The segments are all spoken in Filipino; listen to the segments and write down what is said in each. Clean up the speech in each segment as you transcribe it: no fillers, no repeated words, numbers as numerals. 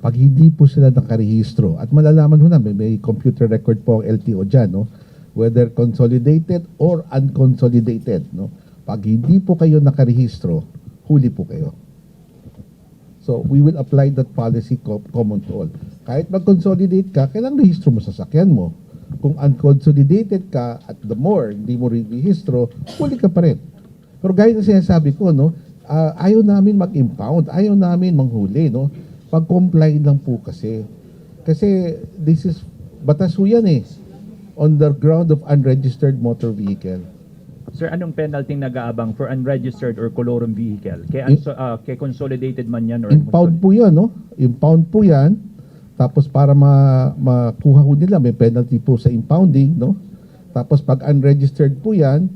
Pag hindi po sila nakarehistro, at malalaman ho na, may computer record po ang LTO dyan, no? Whether consolidated or unconsolidated. No? Pag hindi po kayo nakarehistro, huli po kayo. So, we will apply that policy common to all. Kahit mag-consolidate ka, kailangan rehistro mo sa sasakyan mo. Kung unconsolidated ka, at the more, hindi mo rehistro, huli ka pa rin. Pero gaya na sinasabi ko, no, ayaw namin mag-impound, ayaw namin manghuli. No? Pag-comply lang po kasi. Kasi this is, batas ho yan eh, on the ground of unregistered motor vehicle. Sir, anong penalty nag-aabang for unregistered or colorum vehicle? Kay consolidated man yan or Impound po yan, no? Impound po yan. Tapos para makuha ho nila, may penalty po sa impounding, no? Tapos pag unregistered po yan,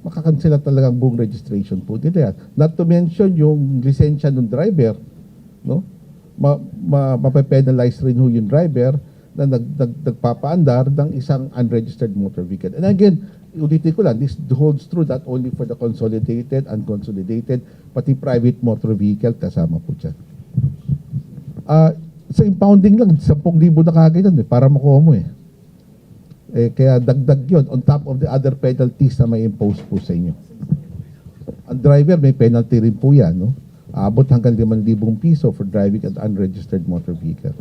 makakansela talagang buong registration po nila yan. Not to mention yung lisensya ng driver, no? Mape-penalize rin ho yung driver na nagpapaandar ng isang unregistered motor vehicle. And again, ulitin ko lang, this holds true not only for the consolidated, unconsolidated, pati private motor vehicle, kasama po dyan. Sa impounding lang, 10,000 na kagad yan para makuha mo eh. Kaya dagdag yun on top of the other penalties na may impose po sa inyo. Ang driver, may penalty rin po yan. No? Abot hanggang 5,000 piso for driving an unregistered motor vehicle.